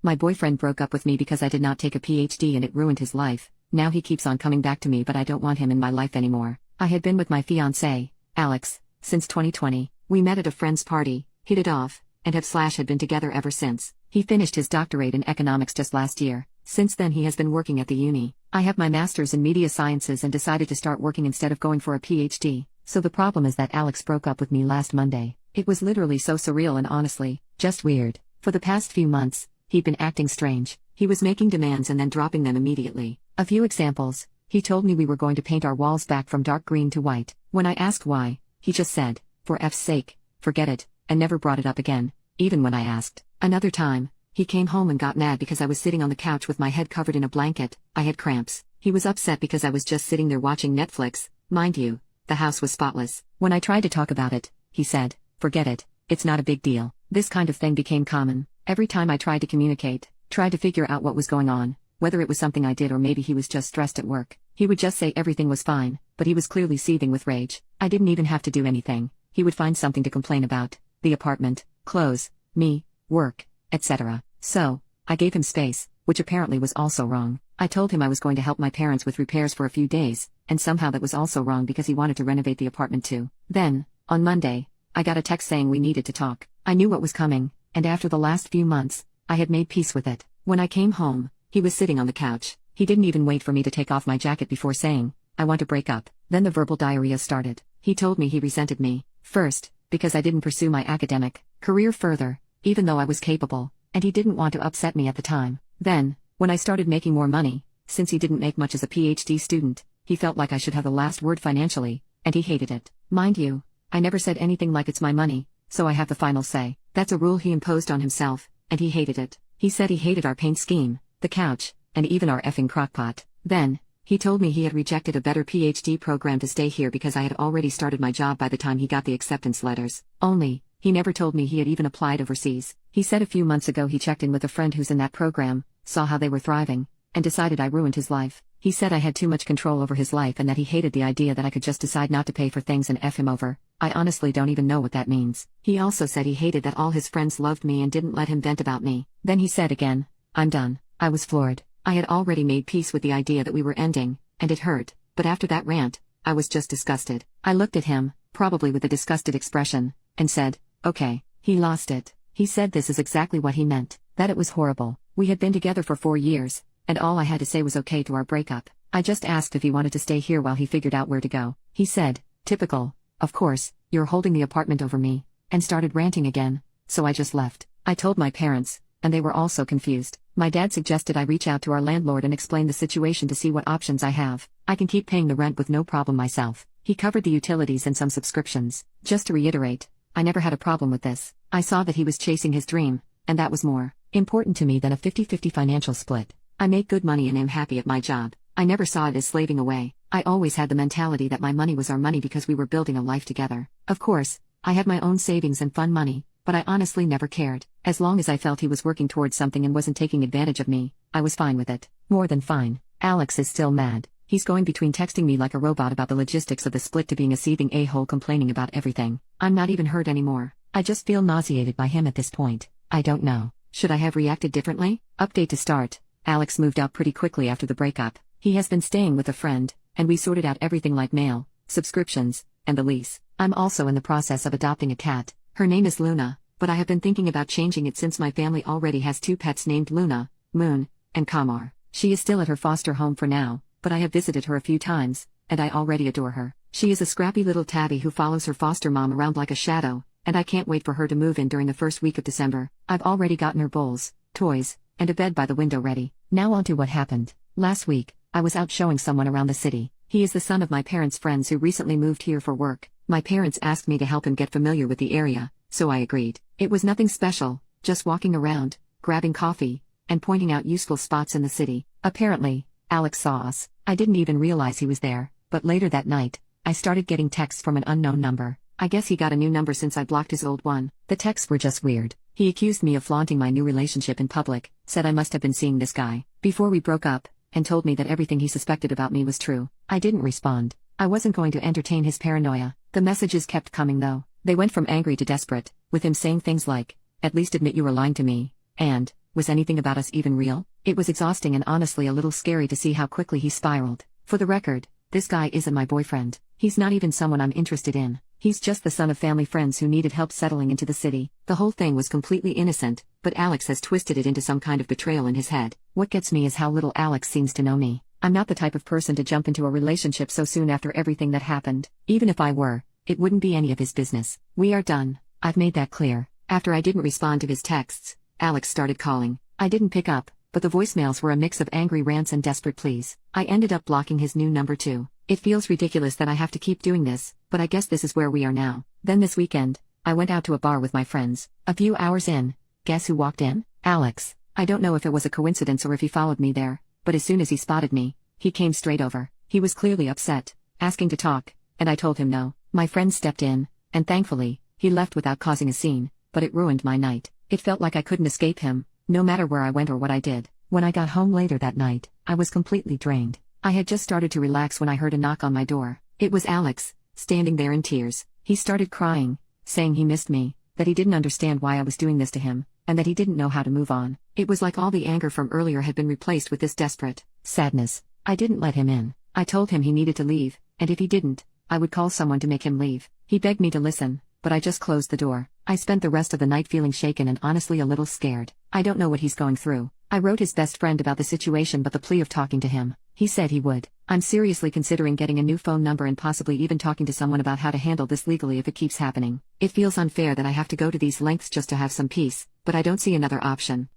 My boyfriend broke up with me because I did not take a PhD and it ruined his life. Now he keeps on coming back to me, but I don't want him in my life anymore. I had been with my fiancé, Alex, since 2020. We met at a friend's party, hit it off, and had been together ever since. He finished his doctorate in economics just last year. Since then he has been working at the uni. I have my master's in media sciences and decided to start working instead of going for a PhD. So the problem is that Alex broke up with me last Monday. It was literally so surreal and honestly, just weird. For the past few months, he'd been acting strange. He was making demands and then dropping them immediately. A few examples: he told me we were going to paint our walls back from dark green to white. When I asked why, he just said, "For F's sake, forget it," and never brought it up again, even when I asked. Another time, he came home and got mad because I was sitting on the couch with my head covered in a blanket. I had cramps. He was upset because I was just sitting there watching Netflix. Mind you, the house was spotless. When I tried to talk about it, he said, "Forget it, it's not a big deal." This kind of thing became common. Every time I tried to communicate, tried to figure out what was going on, whether it was something I did or maybe he was just stressed at work, he would just say everything was fine, but he was clearly seething with rage. I didn't even have to do anything. He would find something to complain about: the apartment, clothes, me, work, etc. So, I gave him space, which apparently was also wrong. I told him I was going to help my parents with repairs for a few days, and somehow that was also wrong because he wanted to renovate the apartment too. Then, on Monday, I got a text saying we needed to talk. I knew what was coming, and after the last few months, I had made peace with it. When I came home, he was sitting on the couch. He didn't even wait for me to take off my jacket before saying, "I want to break up." Then the verbal diarrhea started. He told me he resented me, first, because I didn't pursue my academic career further, even though I was capable, and he didn't want to upset me at the time. Then, when I started making more money, since he didn't make much as a PhD student, he felt like I should have the last word financially, and he hated it. Mind you, I never said anything like it's my money, so I have the final say. That's a rule he imposed on himself, and he hated it. He said he hated our paint scheme, the couch, and even our effing crockpot. Then, he told me he had rejected a better PhD program to stay here because I had already started my job by the time he got the acceptance letters. Only, he never told me he had even applied overseas. He said a few months ago he checked in with a friend who's in that program, saw how they were thriving, and decided I ruined his life. He said I had too much control over his life and that he hated the idea that I could just decide not to pay for things and F him over. I honestly don't even know what that means. He also said he hated that all his friends loved me and didn't let him vent about me. Then he said again, "I'm done." I was floored. I had already made peace with the idea that we were ending, and it hurt, but after that rant, I was just disgusted. I looked at him, probably with a disgusted expression, and said, "Okay." He lost it. He said this is exactly what he meant, that it was horrible. We had been together for 4 years, and all I had to say was okay to our breakup. I just asked if he wanted to stay here while he figured out where to go. He said, "Typical, of course, you're holding the apartment over me," and started ranting again, so I just left. I told my parents, and they were also confused. My dad suggested I reach out to our landlord and explain the situation to see what options I have. I can keep paying the rent with no problem myself. He covered the utilities and some subscriptions. Just to reiterate, I never had a problem with this. I saw that he was chasing his dream, and that was more important to me than a 50-50 financial split. I make good money and am happy at my job. I never saw it as slaving away. I always had the mentality that my money was our money because we were building a life together. Of course, I had my own savings and fun money, but I honestly never cared. As long as I felt he was working towards something and wasn't taking advantage of me, I was fine with it. More than fine. Alex is still mad. He's going between texting me like a robot about the logistics of the split to being a seething a-hole complaining about everything. I'm not even hurt anymore. I just feel nauseated by him at this point. I don't know. Should I have reacted differently? Update to start. Alex moved out pretty quickly after the breakup. He has been staying with a friend, and we sorted out everything like mail, subscriptions, and the lease. I'm also in the process of adopting a cat. Her name is Luna, but I have been thinking about changing it since my family already has 2 pets named Luna, Moon, and Kamar. She is still at her foster home for now, but I have visited her a few times, and I already adore her. She is a scrappy little tabby who follows her foster mom around like a shadow, and I can't wait for her to move in during the first week of December. I've already gotten her bowls, toys, and a bed by the window ready. Now on to what happened. Last week, I was out showing someone around the city. He is the son of my parents' friends who recently moved here for work. My parents asked me to help him get familiar with the area, so I agreed. It was nothing special, just walking around, grabbing coffee, and pointing out useful spots in the city. Apparently, Alex saw us. I didn't even realize he was there, but later that night, I started getting texts from an unknown number. I guess he got a new number since I blocked his old one. The texts were just weird. He accused me of flaunting my new relationship in public, said I must have been seeing this guy before we broke up, and told me that everything he suspected about me was true. I didn't respond. I wasn't going to entertain his paranoia. The messages kept coming though. They went from angry to desperate, with him saying things like, "At least admit you were lying to me," and, Was anything about us even real? It was exhausting and honestly a little scary to see how quickly he spiraled. For the record, this guy isn't my boyfriend. He's not even someone I'm interested in. He's just the son of family friends who needed help settling into the city. The whole thing was completely innocent, but Alex has twisted it into some kind of betrayal in his head. What gets me is how little Alex seems to know me. I'm not the type of person to jump into a relationship so soon after everything that happened. Even if I were, it wouldn't be any of his business. We are done. I've made that clear. After I didn't respond to his texts, Alex started calling. I didn't pick up, but the voicemails were a mix of angry rants and desperate pleas. I ended up blocking his new number too. It feels ridiculous that I have to keep doing this, but I guess this is where we are now. Then this weekend, I went out to a bar with my friends. A few hours in, guess who walked in? Alex. I don't know if it was a coincidence or if he followed me there, but as soon as he spotted me, he came straight over. He was clearly upset, asking to talk, and I told him no. My friend stepped in, and thankfully, he left without causing a scene, but it ruined my night. It felt like I couldn't escape him, no matter where I went or what I did. When I got home later that night, I was completely drained. I had just started to relax when I heard a knock on my door. It was Alex, standing there in tears. He started crying, saying he missed me, that he didn't understand why I was doing this to him, and that he didn't know how to move on. It was like all the anger from earlier had been replaced with this desperate sadness. I didn't let him in. I told him he needed to leave, and if he didn't, I would call someone to make him leave. He begged me to listen, but I just closed the door. I spent the rest of the night feeling shaken and honestly a little scared. I don't know what he's going through. I wrote his best friend about the situation but the plea of talking to him. He said he would. I'm seriously considering getting a new phone number and possibly even talking to someone about how to handle this legally if it keeps happening. It feels unfair that I have to go to these lengths just to have some peace, but I don't see another option.